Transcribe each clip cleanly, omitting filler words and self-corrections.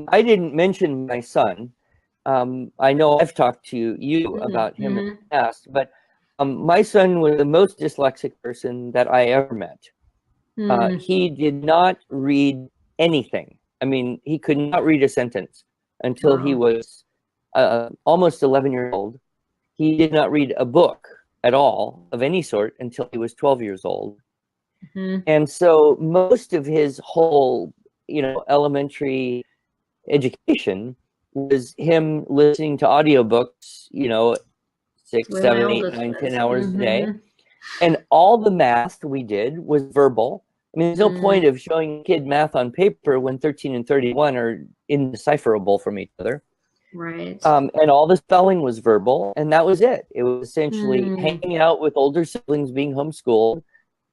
I didn't mention my son. I know I've talked to you about him in the past, but my son was the most dyslexic person that I ever met. He did not read anything. I mean, he could not read a sentence until he was almost 11 years old. He did not read a book at all of any sort until he was 12 years old. And so most of his whole, elementary education was him listening to audiobooks, 6, 7, 8, 9, 10 hours a day. And all the math we did was verbal. I mean, there's no point of showing a kid math on paper when 13 and 31 are indecipherable from each other. Right. And all the spelling was verbal, and that was it. It was essentially hanging out with older siblings, being homeschooled,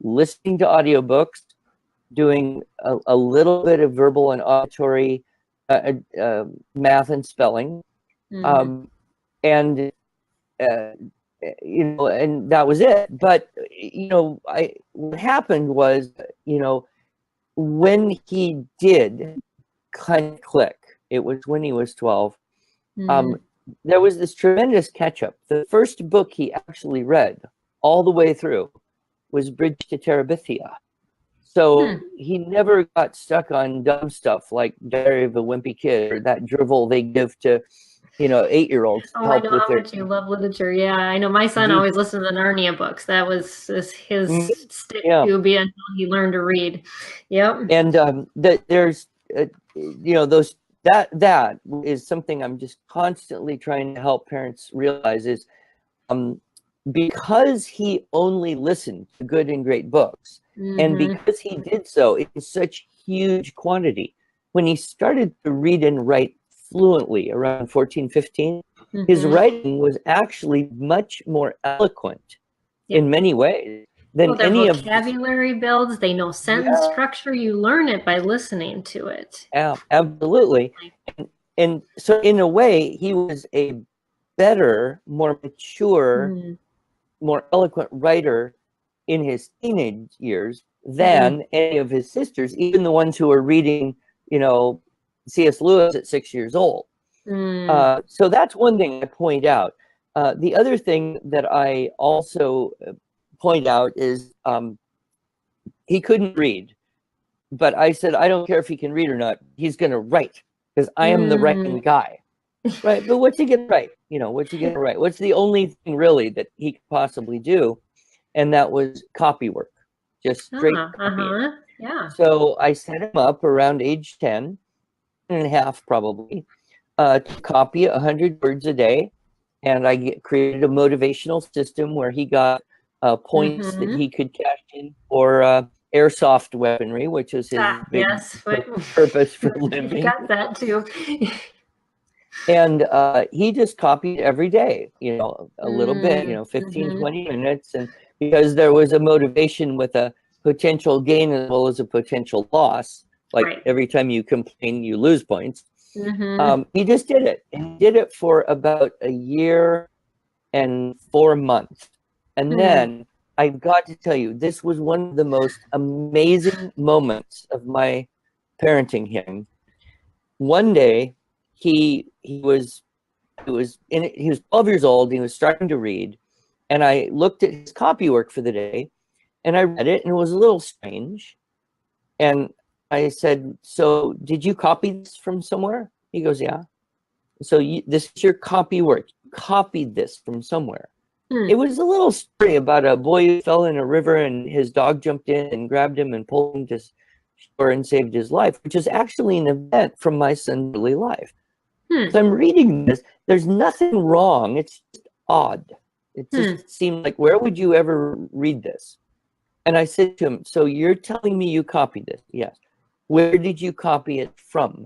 listening to audiobooks, doing a little bit of verbal and auditory math and spelling. And that was it. But, what happened was, when he did kind of click, it was when he was 12, there was this tremendous catch up. The first book he actually read all the way through was Bridge to Terabithia. So he never got stuck on dumb stuff like Diary of a Wimpy Kid or that drivel they give to, 8-year-olds. Oh, I know how much you love literature. Yeah, I know. My son always listened to the Narnia books. That was his stick to be until he learned to read. Yep. And there's, those that is something I'm just constantly trying to help parents realize is, because he only listened to good and great books, and because he did so in such huge quantity, when he started to read and write fluently around 14, 15, his writing was actually much more eloquent in many ways than any of vocabulary builds. They know sentence structure. You learn it by listening to it. Yeah, absolutely. And so in a way, he was a better, more mature, more eloquent writer in his teenage years than any of his sisters, even the ones who were reading, C.S. Lewis at 6 years old. So that's one thing I point out. The other thing that I also point out is he couldn't read. But I said, I don't care if he can read or not. He's going to write because I am the writing guy. Right. But what's he going to write? What's he going to write? What's the only thing really that he could possibly do? And that was copy work, just straight copying. Yeah. So I set him up around age 10 and a half, probably, to copy 100 words a day. And I created a motivational system where he got points that he could cash in for airsoft weaponry, which is his big purpose for living. You got that too. And he just copied every day, a little bit, 15, 20 minutes. And because there was a motivation with a potential gain as well as a potential loss, like every time you complain, you lose points. He just did it. And he did it for about a year and 4 months. And then I've got to tell you, this was one of the most amazing moments of my parenting him. One day, he was 12 years old. And he was starting to read, and I looked at his copy work for the day, and I read it, and it was a little strange. And I said, "So, did you copy this from somewhere?" He goes, "Yeah." "So this is your copy work. You copied this from somewhere." It was a little story about a boy who fell in a river and his dog jumped in and grabbed him and pulled him to shore and saved his life, which is actually an event from my son's early life. So I'm reading this. There's nothing wrong. It's just odd. It just seemed like, where would you ever read this? And I said to him, "So you're telling me you copied this?" "Yes." "Where did you copy it from?"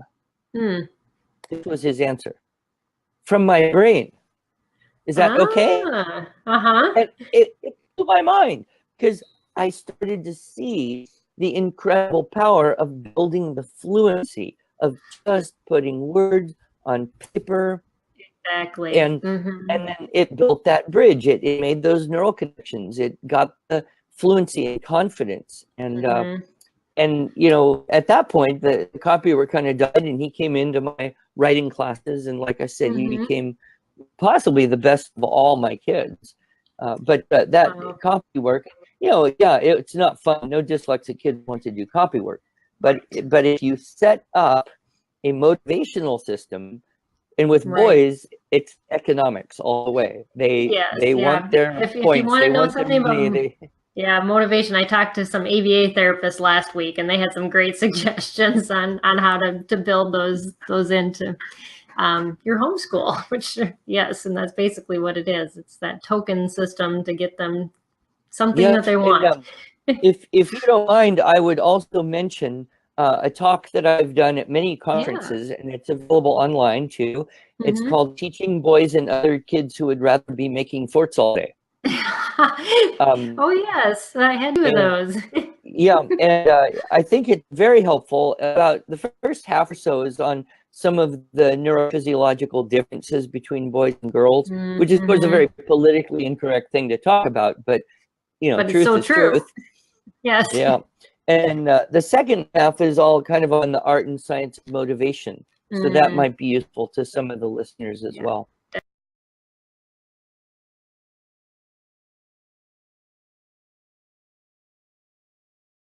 This was his answer. "From my brain." "Is that okay?" And it blew my mind because I started to see the incredible power of building the fluency of just putting words on paper. Exactly. And then it built that bridge. It made those neural connections. It got the fluency and confidence. And and you know, at that point, the copywork kind of died, and he came into my writing classes, and like I said, he became possibly the best of all my kids. But that copywork, you know, yeah, it's not fun. No dyslexic kids want to do copywork, but if you set up a motivational system, and with boys, it's economics all the way. They want their points. If you want to know something about motivation, I talked to some ABA therapists last week, and they had some great suggestions on how to build those into your homeschool. Which yes, and that's basically what it is. It's that token system to get them something that they want. And, if you don't mind, I would also mention a talk that I've done at many conferences, and it's available online too. It's called Teaching Boys and Other Kids Who Would Rather Be Making Forts All Day. Oh yes, I had two of those. Yeah, and I think it's very helpful. About the first half or so is on some of the neurophysiological differences between boys and girls, which is, of course, a very politically incorrect thing to talk about, but you know, truth is truth. Yes. Yeah. And the second half is all kind of on the art and science of motivation. So that might be useful to some of the listeners as well.